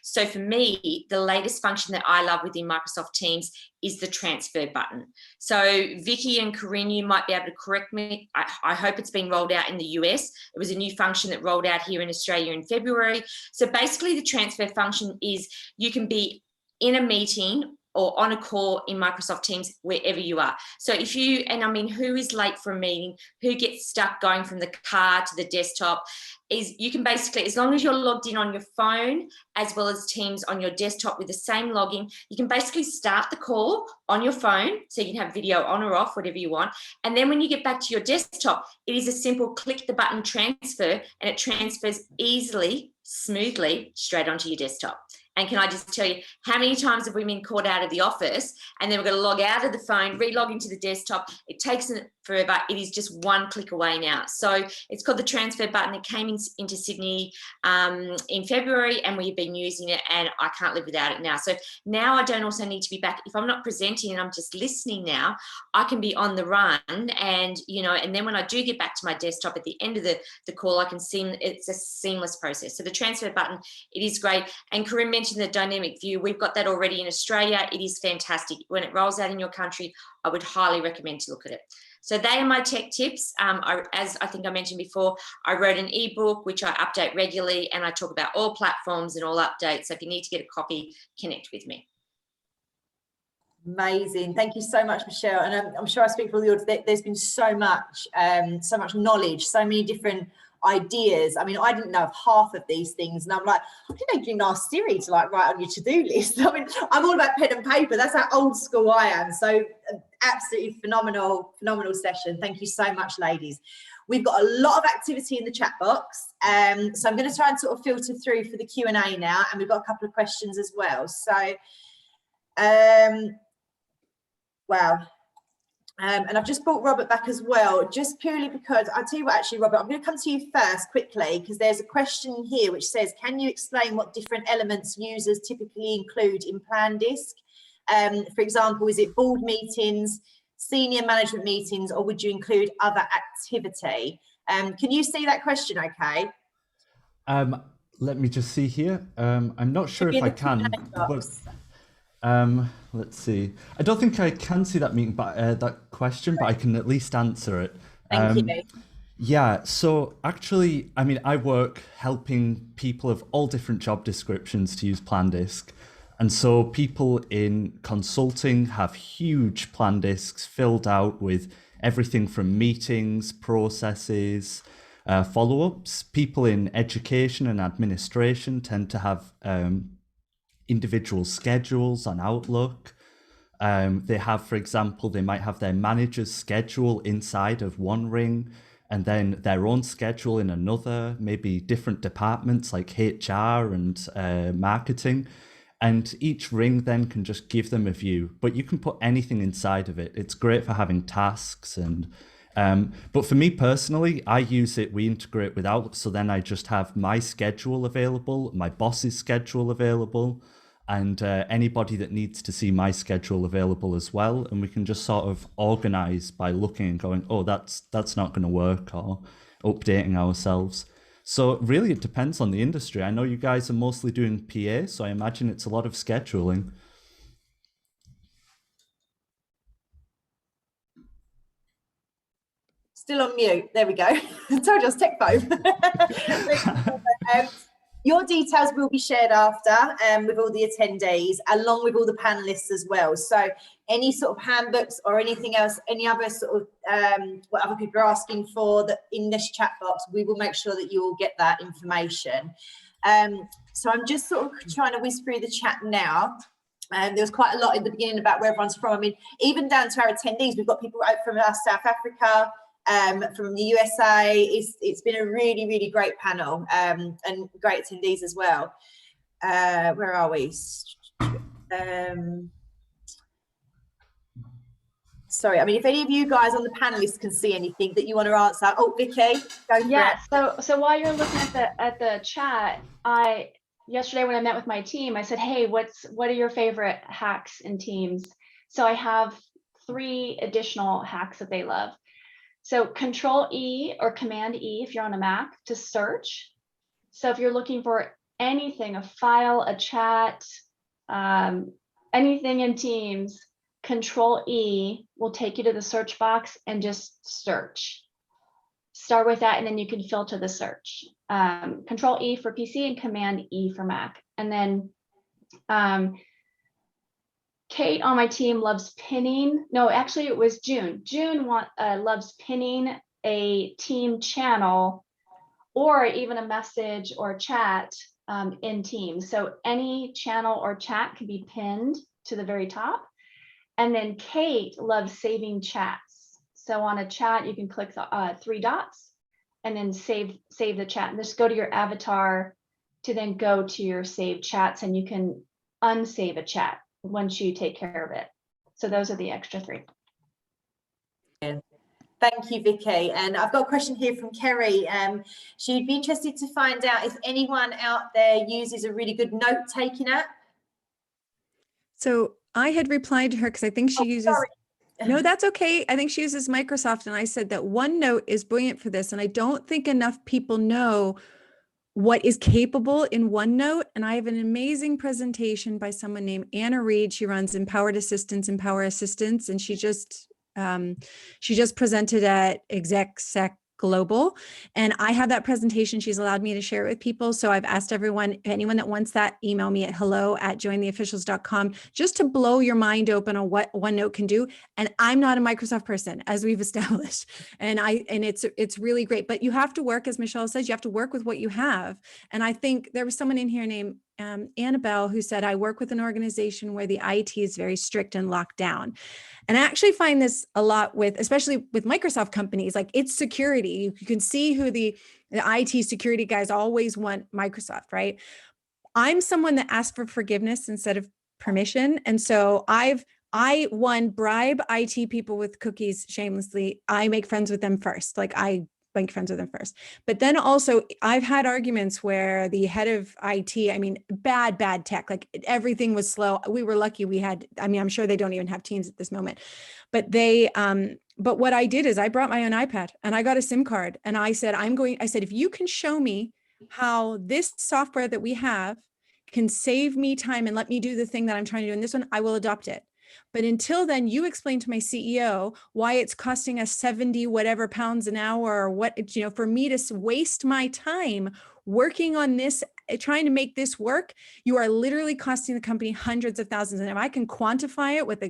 Speaker 6: So for me, the latest function that I love within Microsoft Teams is the transfer button. So Vicky and Corinne, you might be able to correct me. I hope it's been rolled out in the US. It was a new function that rolled out here in Australia in February. So basically the transfer function is you can be in a meeting or on a call in Microsoft Teams, wherever you are. So if you, and I mean, who is late for a meeting, who gets stuck going from the car to the desktop, is you can basically, as long as you're logged in on your phone, as well as Teams on your desktop with the same login, you can basically start the call on your phone, so you can have video on or off, whatever you want. And then when you get back to your desktop, it is a simple click the button transfer, and it transfers easily, smoothly, straight onto your desktop. And can I just tell you, how many times have we been caught out of the office and then we're going to log out of the phone, re-log into the desktop? It takes forever. It is just one click away now. So it's called the transfer button. It came into Sydney in February, and we've been using it, and I can't live without it now. So now I don't also need to be back. If I'm not presenting and I'm just listening now, I can be on the run, and, you know, and then when I do get back to my desktop at the end of the call, I can see it's a seamless process. So the transfer button, it is great. And Corinne mentioned the dynamic view. We've got that already in Australia. It is fantastic. When it rolls out in your country, I would highly recommend to look at it. So they are my tech tips. As I think I mentioned before, I wrote an ebook, which I update regularly, and I talk about all platforms and all updates. So if you need to get a copy, connect with me.
Speaker 1: Amazing. Thank you so much, Michelle. And I'm sure I speak for all the audience. There's been so much knowledge, so many different ideas. I mean, I didn't know of half of these things, and I'm like, I didn't even ask Siri to like write on your to-do list. I mean, I'm all about pen and paper. That's how old school I am. So absolutely phenomenal session. Thank you so much, ladies. We've got a lot of activity in the chat box, so I'm going to try and sort of filter through for the Q&A now, and we've got a couple of questions as well. So wow. And I've just brought Robert back as well, just purely because, I'll tell you what, actually, Robert, I'm going to come to you first quickly, because there's a question here which says, can you explain what different elements users typically include in PlanDisc? For example, is it board meetings, senior management meetings, or would you include other activity? Can you see that question okay?
Speaker 2: Let me just see here. I'm not sure if I can. Let's see. I don't think I can see that meeting, but that question, but I can at least answer it.
Speaker 1: Thank you.
Speaker 2: Yeah, so actually, I mean, I work helping people of all different job descriptions to use PlanDisc. And so people in consulting have huge PlanDiscs filled out with everything from meetings, processes, follow-ups. People in education and administration tend to have individual schedules on Outlook. They have, for example, they might have their manager's schedule inside of one ring, and then their own schedule in another, maybe different departments like HR and marketing. And each ring then can just give them a view, but you can put anything inside of it. It's great for having tasks. And but for me personally, I use it, we integrate with Outlook, so then I just have my schedule available, my boss's schedule available, and anybody that needs to see my schedule available as well. And we can just sort of organize by looking and going, oh, that's not going to work, or updating ourselves. So really, it depends on the industry. I know you guys are mostly doing PA, so I imagine it's a lot of scheduling.
Speaker 1: Still on mute. There we go. I told you I was tech phone. Your details will be shared after with all the attendees, along with all the panelists as well. So any sort of handbooks or anything else, any other sort of what other people are asking for that in this chat box, we will make sure that you all get that information. So I'm just sort of trying to whiz through the chat now. There was quite a lot in the beginning about where everyone's from. I mean, even down to our attendees, we've got people out from South Africa, from the USA. It's been a really, really great panel, and great attendees as well. Where are we? Sorry, I mean, if any of you guys on the panelists can see anything that you want to answer. Oh, Vicky, go for it.
Speaker 4: So while you're looking at the chat, yesterday when I met with my team, I said, hey, what are your favorite hacks in Teams? So I have 3 additional hacks that they love. So Control E or Command E if you're on a Mac to search. So if you're looking for anything, a file, a chat, anything in Teams, Control E will take you to the search box and just search. Start with that, and then you can filter the search. Control E for PC and Command E for Mac. And then Kate on my team loves pinning. No, actually it was June. June loves pinning a team channel or even a message or chat in Teams. So any channel or chat can be pinned to the very top. And then Kate loves saving chats. So on a chat, you can click the 3 dots and then save the chat. And just go to your avatar to then go to your saved chats, and you can unsave a chat once you take care of it. So those are the extra 3.
Speaker 1: Thank you, Vicky. And I've got a question here from Kerry. She'd be interested to find out if anyone out there uses a really good note-taking app.
Speaker 5: So I had replied to her because I think she uses, no, that's okay. I think she uses Microsoft. And I said that OneNote is brilliant for this. And I don't think enough people know what is capable in OneNote. And I have an amazing presentation by someone named Anna Reed. She runs Empowered Assistants, Empower Assistants, and she just presented at ExecSec Global. And I have that presentation. She's allowed me to share it with people. So I've asked everyone, anyone that wants that, email me at hello@jointheofficials.com, just to blow your mind open on what OneNote can do. And I'm not a Microsoft person, as we've established. And it's really great, but you have to work, as Michelle says, you have to work with what you have. And I think there was someone in here named Annabelle who said, I work with an organization where the IT is very strict and locked down. And I actually find this a lot with, especially with Microsoft companies, like it's security. You can see who the IT security guys always want Microsoft, right? I'm someone that asks for forgiveness instead of permission. And so I bribe IT people with cookies shamelessly. I make friends with them first. Like I make friends with them first. But then also I've had arguments where the head of IT, I mean, bad tech, like everything was slow. We were lucky we had, I mean, I'm sure they don't even have Teams at this moment, but but what I did is I brought my own iPad and I got a SIM card and I said, if you can show me how this software that we have can save me time and let me do the thing that I'm trying to do in this one, I will adopt it. But until then, you explain to my CEO why it's costing us 70 whatever pounds an hour, or what, for me to waste my time working on this, trying to make this work. You are literally costing the company hundreds of thousands. And if I can quantify it with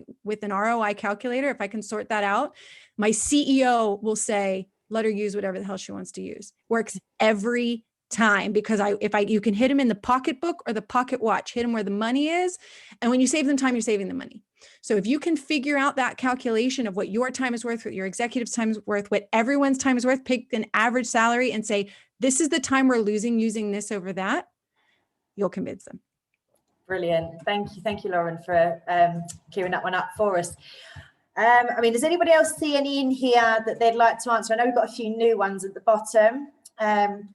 Speaker 5: an ROI calculator, if I can sort that out, my CEO will say, let her use whatever the hell she wants to use. Works every time, because you can hit them in the pocketbook or the pocket watch, hit them where the money is. And when you save them time, you're saving the money. So if you can figure out that calculation of what your time is worth, what your executive's time is worth, what everyone's time is worth, pick an average salary and say, this is the time we're losing using this over that, you'll convince them.
Speaker 1: Brilliant. Thank you, Lauren, for clearing that one up for us. I mean, does anybody else see any in here that they'd like to answer? I know we've got a few new ones at the bottom.
Speaker 6: Can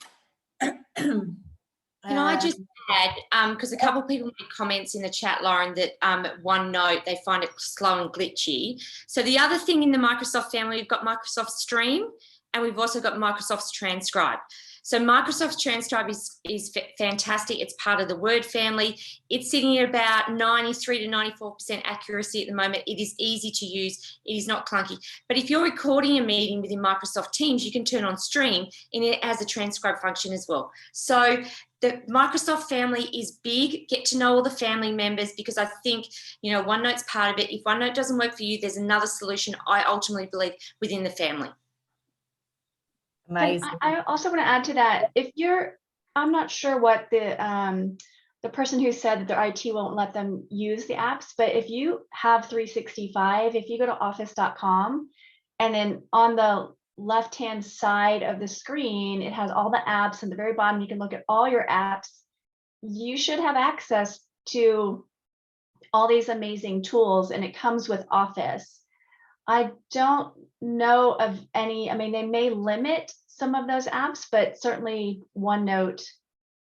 Speaker 6: I just add, because a couple of people made comments in the chat, Lauren, that OneNote, they find it slow and glitchy. So the other thing in the Microsoft family, we've got Microsoft Stream and we've also got Microsoft's Transcribe. So Microsoft's Transcribe is fantastic. It's part of the Word family. It's sitting at about 93 to 94% accuracy at the moment. It is easy to use. It is not clunky. But if you're recording a meeting within Microsoft Teams, you can turn on Stream and it has a transcribe function as well. So the Microsoft family is big. Get to know all the family members, because I think, OneNote's part of it. If OneNote doesn't work for you, there's another solution, I ultimately believe, within the family.
Speaker 1: Amazing.
Speaker 4: I also want to add to that. I'm not sure what the person who said that their IT won't let them use the apps, but if you have 365, if you go to office.com and then on the left-hand side of the screen, it has all the apps. At the very bottom, you can look at all your apps. You should have access to all these amazing tools, and it comes with Office. I don't know of any, I mean, they may limit some of those apps, but certainly OneNote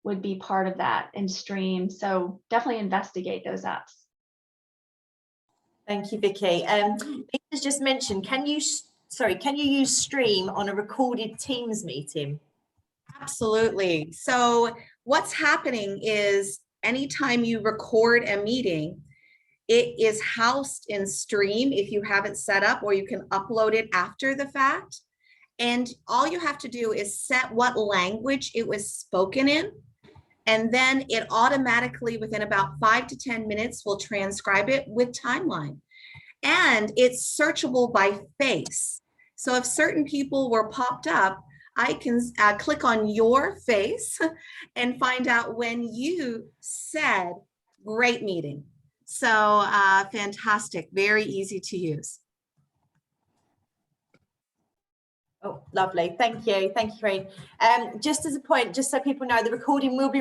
Speaker 4: would be part of that, and Stream. So definitely investigate those apps.
Speaker 1: Thank you, Vicky. Peter's just mentioned, can you use Stream on a recorded Teams meeting?
Speaker 3: Absolutely. So what's happening is anytime you record a meeting, it is housed in Stream if you have it set up, or you can upload it after the fact. And all you have to do is set what language it was spoken in. And then it automatically, within about 5 to 10 minutes, will transcribe it with timeline. And it's searchable by face. So if certain people were popped up, I can click on your face and find out when you said great meeting. So fantastic, very easy to use.
Speaker 1: Oh, lovely. Thank you. Thank you, Corinne. Just as a point, just so people know, the recording will be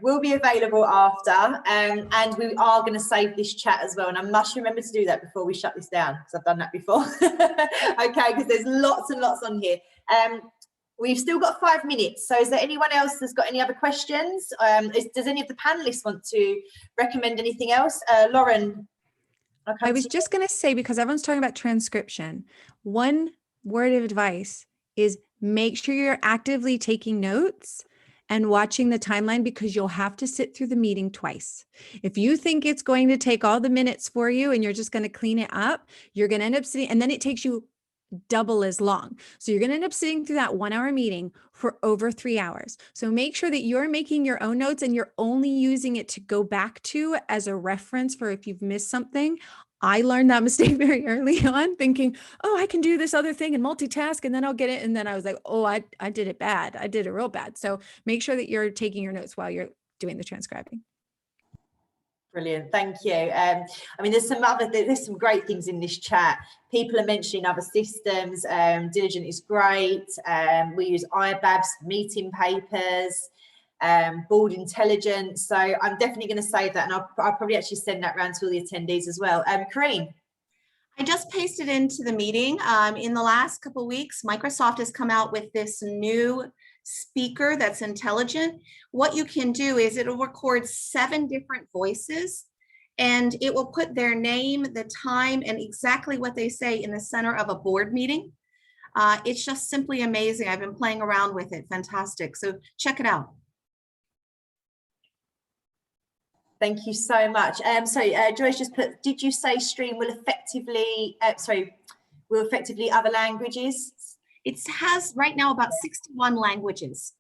Speaker 1: will be available after, and we are going to save this chat as well. And I must remember to do that before we shut this down, because I've done that before. Okay, because there's lots and lots on here. We've still got 5 minutes. So is there anyone else that's got any other questions? Does any of the panelists want to recommend anything else? Lauren?
Speaker 5: I was just going to say, because everyone's talking about transcription, one word of advice is make sure you're actively taking notes and watching the timeline, because you'll have to sit through the meeting twice. If you think it's going to take all the minutes for you and you're just going to clean it up, you're going to end up sitting, and then it takes you double as long. So you're going to end up sitting through that 1 hour meeting for over 3 hours. So make sure that you're making your own notes and you're only using it to go back to as a reference for if you've missed something. I learned that mistake very early on, thinking, oh, I can do this other thing and multitask and then I'll get it. And then I was like, oh, I did it bad. I did it real bad. So make sure that you're taking your notes while you're doing the transcribing.
Speaker 1: Brilliant, thank you. I mean, there's some great things in this chat. People are mentioning other systems. Diligent is great. We use IBabs, meeting papers, board intelligence. So I'm definitely going to save that, and I'll probably actually send that around to all the attendees as well. Corinne?
Speaker 3: I just pasted into the meeting. In the last couple of weeks, Microsoft has come out with this new speaker that's intelligent. What you can do is it'll record 7 different voices, and it will put their name, the time, and exactly what they say in the center of a board meeting. It's just simply amazing. I've been playing around with it. Fantastic. So check it out.
Speaker 1: Thank you so much. Joyce just put, did you say stream will effectively other languages?
Speaker 3: It has right now about 61 languages.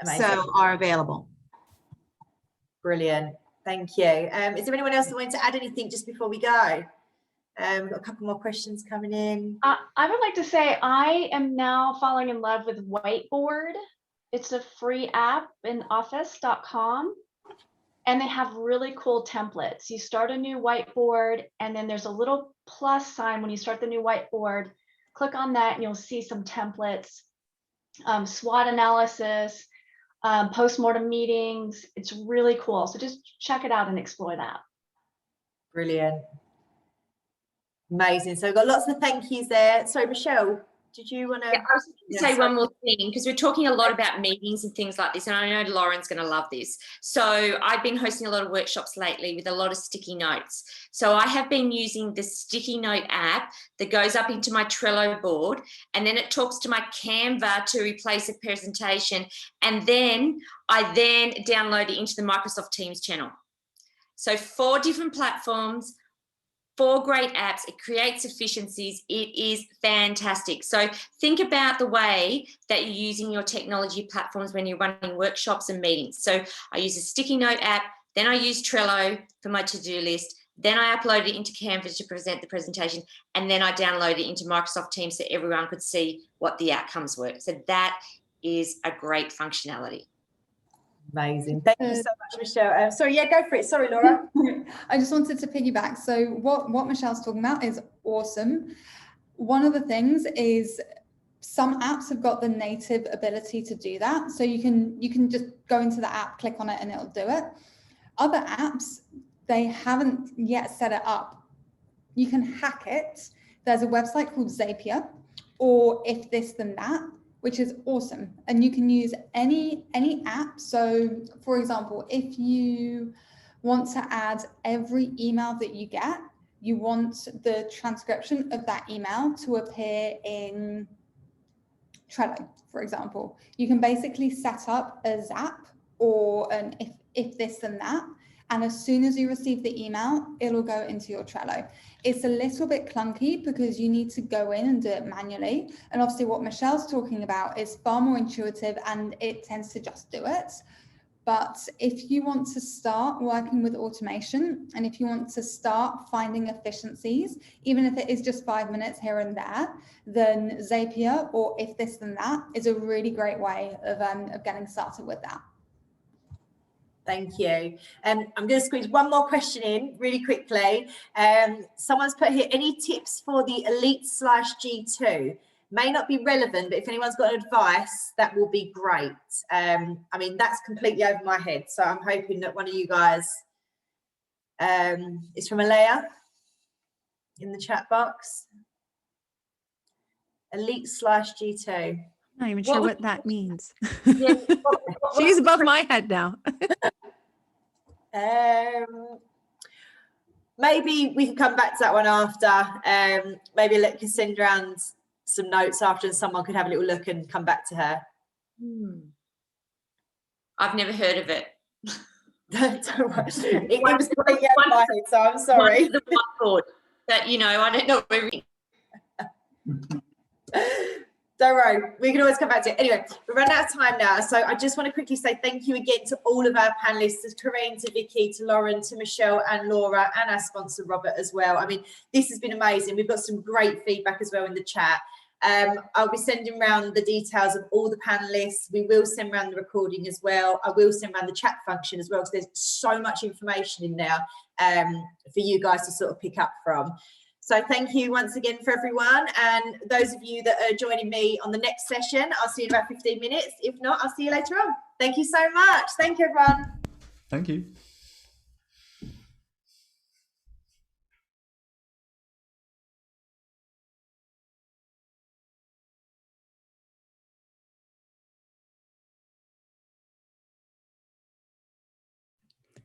Speaker 1: Amazing.
Speaker 3: So are available.
Speaker 1: Brilliant. Thank you. Is there anyone else that wanted to add anything just before we go? We've got a couple more questions coming in.
Speaker 4: I would like to say I am now falling in love with Whiteboard. It's a free app in office.com. And they have really cool templates. You start a new whiteboard, and then there's a little plus sign when you start the new whiteboard. Click on that and you'll see some templates, SWOT analysis, post-mortem meetings. It's really cool. So just check it out and explore that.
Speaker 1: Brilliant. Amazing. So we've got lots of thank yous there. So Michelle, did you want to?
Speaker 6: Yeah, I was going to say one more thing, because we're talking a lot about meetings and things like this, and I know Lauren's going to love this. So I've been hosting a lot of workshops lately with a lot of sticky notes. So I have been using the sticky note app that goes up into my Trello board, and then it talks to my Canva to replace a presentation, and then I download it into the Microsoft Teams channel. So 4 different platforms, 4 great apps. It creates efficiencies. It is fantastic. So think about the way that you're using your technology platforms when you're running workshops and meetings. So I use a sticky note app, then I use Trello for my to-do list, then I upload it into Canva to present the presentation, and then I download it into Microsoft Teams so everyone could see what the outcomes were. So that is a great functionality.
Speaker 1: Amazing. Thank you so much, Michelle. Sorry, yeah, go for it. Sorry, Laura.
Speaker 7: I just wanted to piggyback. So what Michelle's talking about is awesome. One of the things is some apps have got the native ability to do that. So you can just go into the app, click on it, and it'll do it. Other apps, they haven't yet set it up. You can hack it. There's a website called Zapier, or If This Then That, which is awesome. And you can use any app. So for example, if you want to add every email that you get, you want the transcription of that email to appear in Trello, for example, you can basically set up a Zap or an if this then that, And as soon as you receive the email, it'll go into your Trello. It's a little bit clunky because you need to go in and do it manually. And obviously what Michelle's talking about is far more intuitive and it tends to just do it. But if you want to start working with automation and if you want to start finding efficiencies, even if it is just 5 minutes here and there, then Zapier or If This Then That is a really great way of getting started with that.
Speaker 1: Thank you. I'm going to squeeze one more question in really quickly. Someone's put here, any tips for the Elite/G2? May not be relevant, but if anyone's got advice, that will be great. I mean, that's completely over my head. So I'm hoping that one of you guys is from Alea in the chat box. Elite/G2.
Speaker 5: I'm not even sure what that means.
Speaker 1: Yeah,
Speaker 5: She's above my head now.
Speaker 1: Maybe we can come back to that one after. Maybe let us send around some notes after and someone could have a little look and come back to her.
Speaker 6: I've never heard of it.
Speaker 1: Don't worry. It was completely out of my head, so I'm sorry.
Speaker 6: The whiteboard that, you know, I don't know everything.
Speaker 1: Don't worry, we can always come back to it. Anyway, we're running out of time now, so I just want to quickly say thank you again to all of our panelists, to Corinne, to Vicky, to Lauren, to Michelle and Laura, and our sponsor Robert as well. I mean, this has been amazing. We've got some great feedback as well in the chat. I'll be sending around the details of all the panelists. We will send around the recording as well. I will send around the chat function as well, because there's so much information in there for you guys to sort of pick up from. So thank you once again for everyone. And those of you that are joining me on the next session, I'll see you in about 15 minutes. If not, I'll see you later on. Thank you so much. Thank you, everyone.
Speaker 2: Thank you.